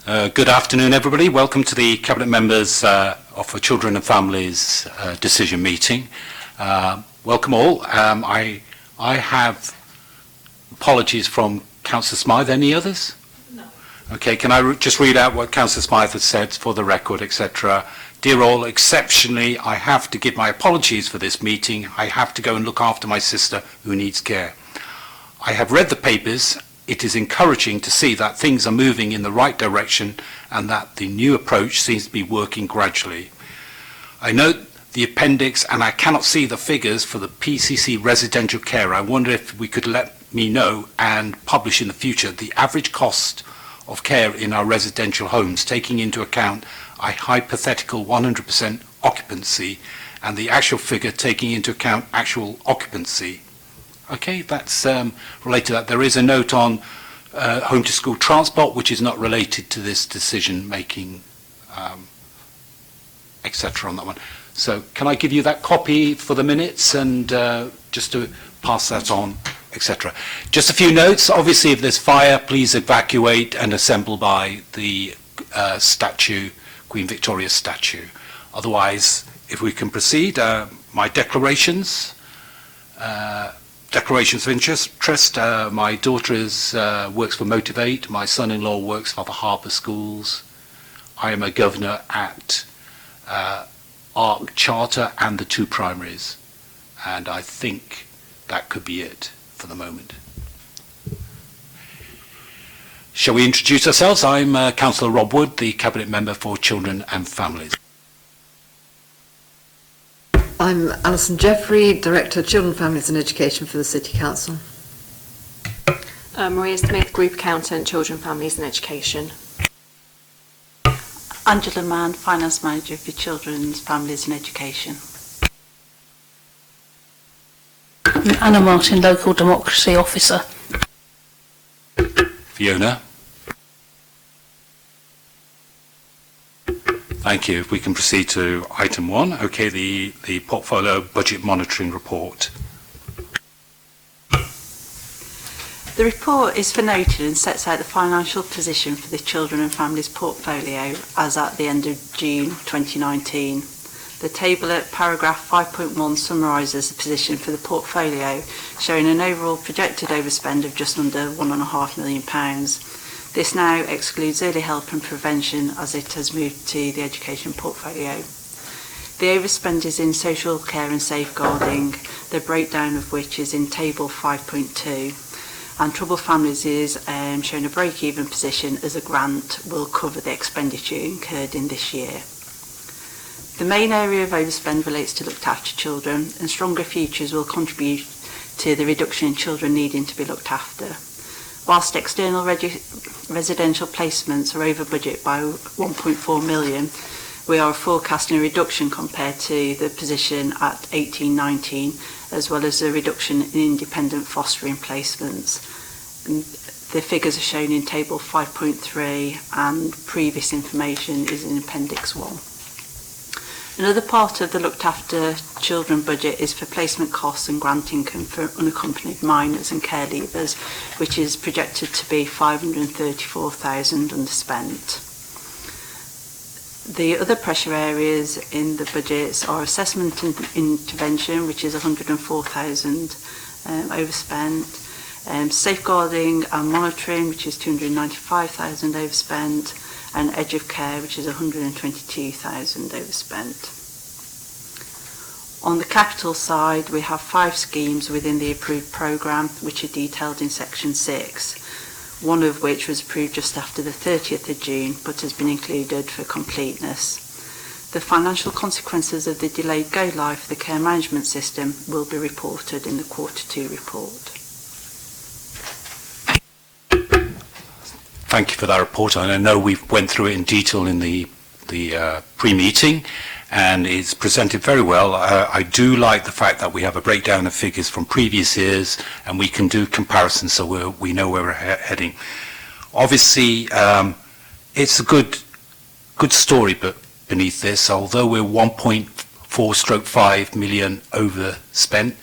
Good afternoon, everybody. Welcome to the Cabinet Members for Children and Families decision meeting. Welcome all. I have apologies from Councillor Smythe. Any others? No. Okay, can I just read out what Councillor Smythe has said for the record, etc. Dear all, exceptionally, I have to give my apologies for this meeting. I have to go and look after my sister who needs care. I have read the papers. It is encouraging to see that things are moving in the right direction and that the new approach seems to be working gradually. I note the appendix and I cannot see the figures for the PCC residential care. I wonder if we could let me know and publish in the future the average cost of care in our residential homes, taking into account a hypothetical 100% occupancy and the actual figure taking into account actual occupancy. Okay, that's related to that. There is a note on home to school transport, which is not related to this decision making, etc. on that one. So can I give you that copy for the minutes and just to pass that on, etc. Just a few notes. Obviously, if there's fire, please evacuate and assemble by the statue, Queen Victoria's statue. Otherwise, if we can proceed, my declarations. Declarations of interest. My daughter works for Motivate. My son-in-law works for the Harbour Schools. I am a governor at ARC Charter and the 2 primaries. And I think that could be it for the moment. Shall we introduce ourselves? I'm Councillor Rob Wood, the Cabinet Member for Children and Families. I'm Alison Jeffrey, Director of Children, Families and Education for the City Council. Maria Smith, Group Accountant, Children, Families and Education. Angela Mann, Finance Manager for Children, Families and Education. Anna Martin, Local Democracy Officer. Fiona. Thank you. If we can proceed to item 1. Okay, the portfolio budget monitoring report. The report is for noted and sets out the financial position for the Children and Families portfolio as at the end of June 2019. The table at paragraph 5.1 summarises the position for the portfolio, showing an overall projected overspend of just under £1.5 million. This now excludes early help and prevention as it has moved to the education portfolio. The overspend is in social care and safeguarding, the breakdown of which is in table 5.2, and Troubled Families is showing a break-even position as a grant will cover the expenditure incurred in this year. The main area of overspend relates to looked after children, and Stronger Futures will contribute to the reduction in children needing to be looked after. Whilst external residential placements are over budget by 1.4 million, we are forecasting a reduction compared to the position at 18-19, as well as a reduction in independent fostering placements. And the figures are shown in table 5.3 and previous information is in appendix 1. Another part of the looked after children budget is for placement costs and grant income for unaccompanied minors and care leavers, which is projected to be 534,000 underspent. The other pressure areas in the budgets are assessment and intervention, which is 104,000 overspent, safeguarding and monitoring, which is 295,000 overspent, and Edge of Care, which is 122,000 overspent. On the capital side, we have 5 schemes within the approved programme, which are detailed in section 6, one of which was approved just after the 30th of June, but has been included for completeness. The financial consequences of the delayed go-live for the care management system will be reported in the quarter 2 report. Thank you for that report. And I know we went through it in detail in the pre-meeting, and it's presented very well. I do like the fact that we have a breakdown of figures from previous years, and we can do comparisons so we know where we're heading. Obviously, it's a good story, but beneath this, although we're 1.4/5 million overspent,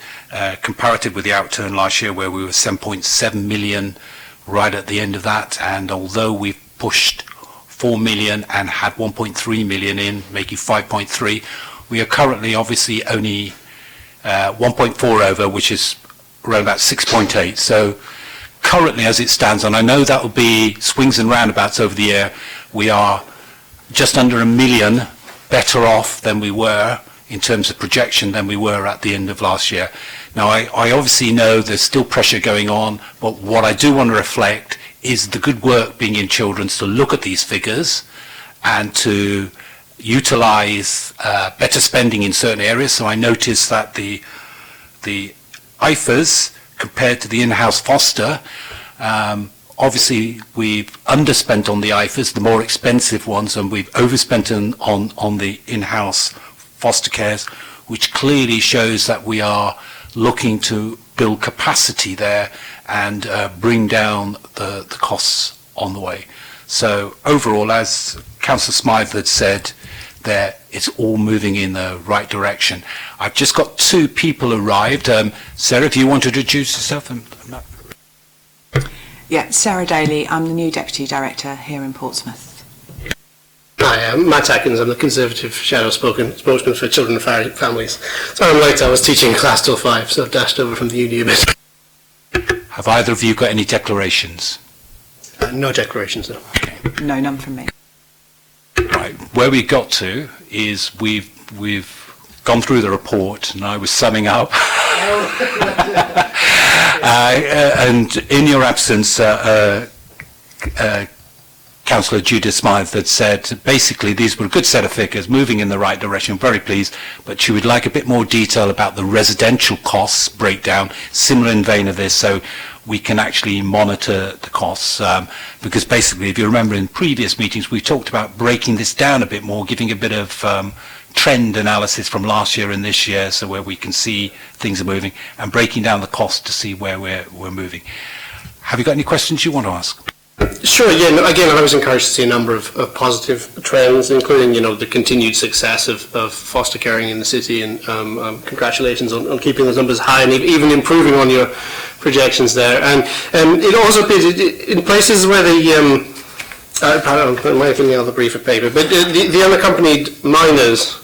comparative with the outturn last year where we were 7.7 million right at the end of that, and although we've pushed 4 million and had 1.3 million in, making 5.3. We are currently obviously only 1.4 over, which is around about 6.8. So currently as it stands, and I know that will be swings and roundabouts over the year, we are just under 1 million better off than we were in terms of projection than we were at the end of last year. Now, I obviously know there's still pressure going on, but what I do want to reflect is the good work being in Children's to look at these figures and to utilise better spending in certain areas. So I noticed that the IFAs compared to the in-house foster, obviously we've underspent on the IFAs, the more expensive ones, and we've overspent on the in-house foster cares, which clearly shows that we are looking to build capacity there and bring down the costs on the way. So overall, as Councillor Smythe had said, there it's all moving in the right direction. I've just got 2 people arrived. Sarah, if you want to introduce yourself. Yeah, Sarah Daly. I'm the new Deputy Director here in Portsmouth. Hi, I'm Matt Atkins. I'm the Conservative Shadow Spokesman for Children and Families. So I'm late. I was teaching class till 5, so I've dashed over from the uni a bit. Have either of you got any declarations? No declarations, no. Okay. No, none from me. Right. Where we got to is we've gone through the report, and I was summing up. And in your absence, Councillor Judith Smythe had said basically these were a good set of figures, moving in the right direction, very pleased, but she would like a bit more detail about the residential costs breakdown, similar in vein of this, so we can actually monitor the costs. Because basically, if you remember in previous meetings, we talked about breaking this down a bit more, giving a bit of trend analysis from last year and this year, so where we can see things are moving, and breaking down the cost to see where we're moving. Have you got any questions you want to ask? Sure, yeah. Again, I was encouraged to see a number of positive trends, including, the continued success of foster caring in the city, and congratulations on keeping those numbers high and even improving on your projections there. And it also appears in places where the I might have the other brief of paper, but the unaccompanied minors,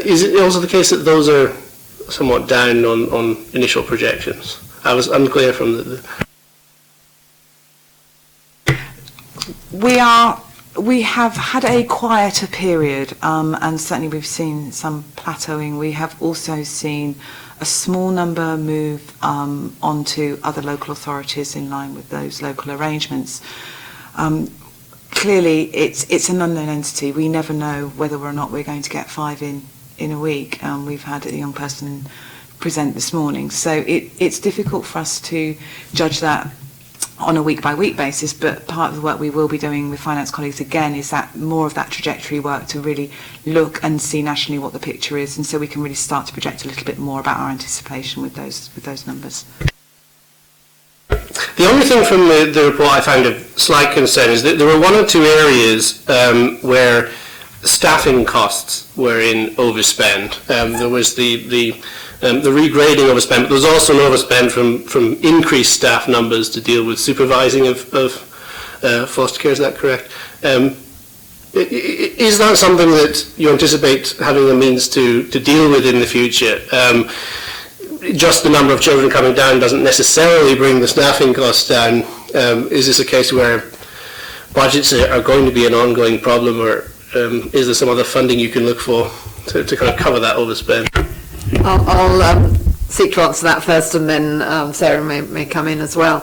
is it also the case that those are somewhat down on initial projections? I was unclear from the We have had a quieter period, and certainly we've seen some plateauing. We have also seen a small number move onto other local authorities in line with those local arrangements. Clearly, it's an unknown entity. We never know whether or not we're going to get 5 in a week. We've had a young person present this morning, so it's difficult for us to judge that on a week-by-week basis, but part of the work we will be doing with finance colleagues again is that more of that trajectory work to really look and see nationally what the picture is, and so we can really start to project a little bit more about our anticipation with those numbers. The only thing from the report I found of slight concern is that there were 1 or 2 areas where staffing costs were in overspend. There was the regrading overspend, but there was also an overspend from increased staff numbers to deal with supervising of foster care. Is that correct? Is that something that you anticipate having a means to deal with in the future? Just the number of children coming down doesn't necessarily bring the staffing costs down. Is this a case where budgets are going to be an ongoing problem, or is there some other funding you can look for to kind of cover that overspend? I'll seek to answer that first, and then Sarah may come in as well.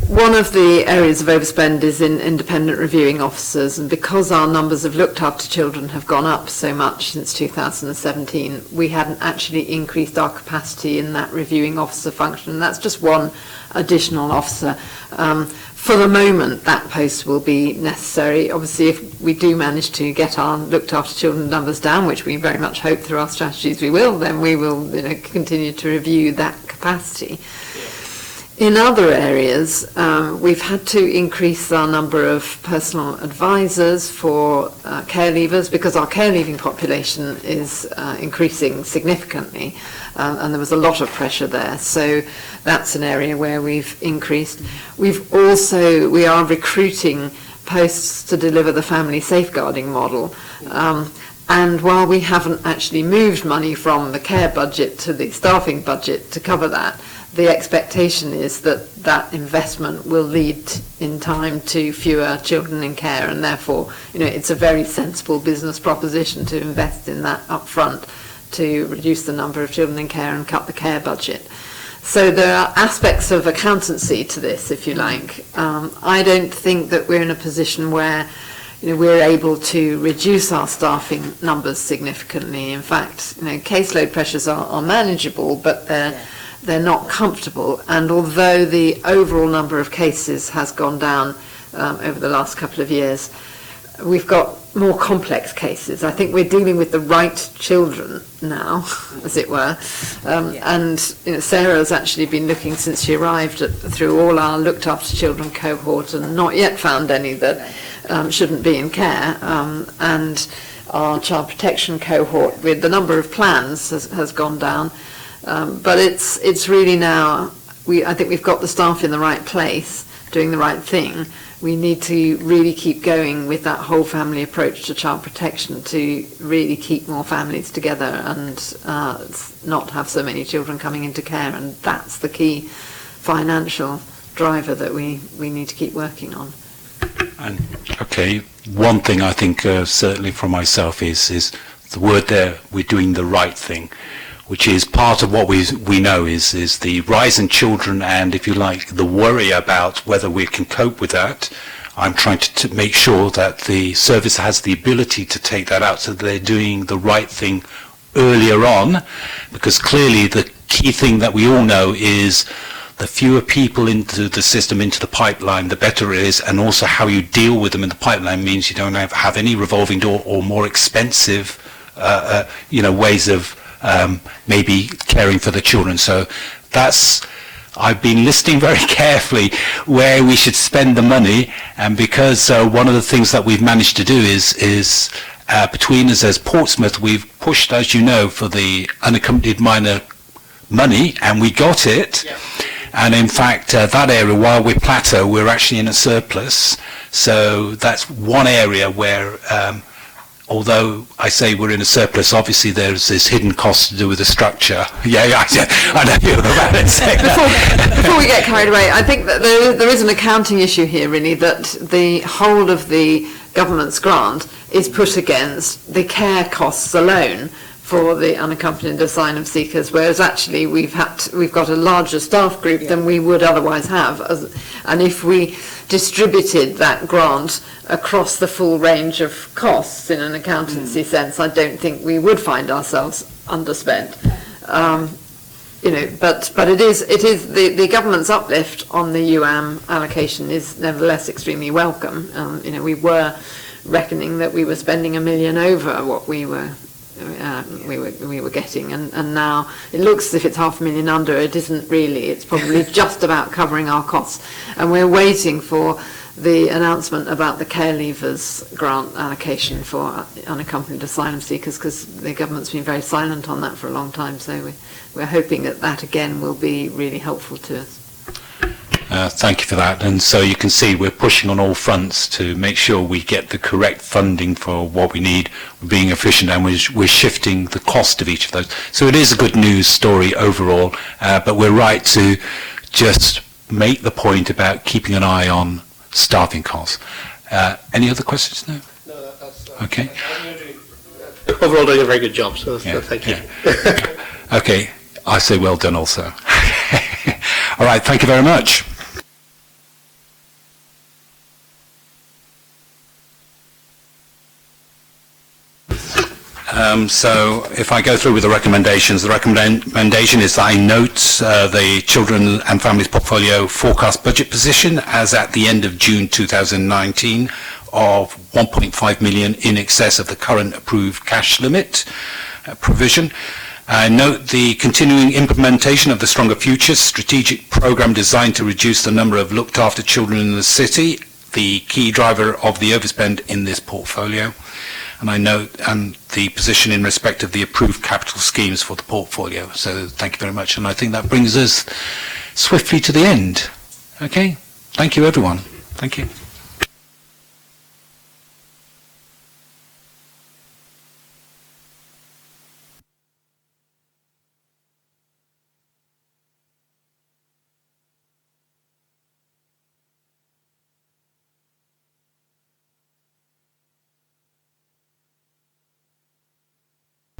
One of the areas of overspend is in independent reviewing officers, and because our numbers of looked after children have gone up so much since 2017, we hadn't actually increased our capacity in that reviewing officer function, and that's just 1 additional officer. For the moment, that post will be necessary. Obviously, if we do manage to get our looked after children numbers down, which we very much hope through our strategies we will, then we will continue to review that capacity. In other areas, we've had to increase our number of personal advisors for care leavers, because our care leaving population is increasing significantly, and there was a lot of pressure there. So that's an area where we've increased. We are recruiting posts to deliver the family safeguarding model. And while we haven't actually moved money from the care budget to the staffing budget to cover that, the expectation is that that investment will lead in time to fewer children in care, and therefore, it's a very sensible business proposition to invest in that upfront to reduce the number of children in care and cut the care budget. So there are aspects of accountancy to this, if you like. I don't think that we're in a position where we're able to reduce our staffing numbers significantly. In fact, caseload pressures are manageable, but they're not comfortable. And although the overall number of cases has gone down over the last couple of years, we've got more complex cases. I think we're dealing with the right children now, as it were. And Sarah's actually been looking since she arrived through all our looked after children cohort and not yet found any that shouldn't be in care. And our child protection cohort, with the number of plans, has gone down. But it's really now, I think we've got the staff in the right place, doing the right thing. We need to really keep going with that whole family approach to child protection to really keep more families together and not have so many children coming into care. And that's the key financial driver that we need to keep working on. And okay, one thing I think certainly for myself is the word there, we're doing the right thing, which is part of what we know is the rise in children and, if you like, the worry about whether we can cope with that. I'm trying to make sure that the service has the ability to take that out so that they're doing the right thing earlier on, because clearly the key thing that we all know is the fewer people into the system, into the pipeline, the better it is, and also how you deal with them in the pipeline means you don't have any revolving door or more expensive ways of maybe caring for the children. So I've been listening very carefully where we should spend the money, and because one of the things that we've managed to do is between us as Portsmouth, we've pushed, as you know, for the unaccompanied minor money, and we got it. Yeah. And in fact, that area, while we're plateau, we're actually in a surplus. So that's one area where although I say we're in a surplus, obviously there's this hidden cost to do with the structure. I know you're about it. Before we get carried away, I think that there is an accounting issue here, really, that the whole of the government's grant is put against the care costs alone for the unaccompanied asylum seekers, whereas actually we've got a larger staff group than we would otherwise have. And if we distributed that grant across the full range of costs in an accountancy sense, I don't think we would find ourselves underspent. But it is the government's uplift on the UAM allocation is nevertheless extremely welcome. We were reckoning that we were spending $1 million over what we were getting, and now it looks as if it's $500,000 under. It isn't really. It's probably just about covering our costs, and we're waiting for the announcement about the care leavers grant allocation for unaccompanied asylum seekers, because the government's been very silent on that for a long time. So we're hoping that again will be really helpful to us. Thank you for that. And so you can see we're pushing on all fronts to make sure we get the correct funding for what we need. We're being efficient, and we're shifting the cost of each of those. So it is a good news story overall, but we're right to just make the point about keeping an eye on staffing costs. Any other questions? No, that's okay. Overall doing a very good job, so thank you. Yeah. Okay, I say well done also. All right, thank you very much. So if I go through with the recommendations, the recommendation is that I note the Children and Families Portfolio forecast budget position as at the end of June 2019 of 1.5 million in excess of the current approved cash limit provision. I note the continuing implementation of the Stronger Futures strategic programme designed to reduce the number of looked after children in the city, the key driver of the overspend in this portfolio. And I note the position in respect of the approved capital schemes for the portfolio. So thank you very much. And I think that brings us swiftly to the end. Okay? Thank you, everyone. Thank you.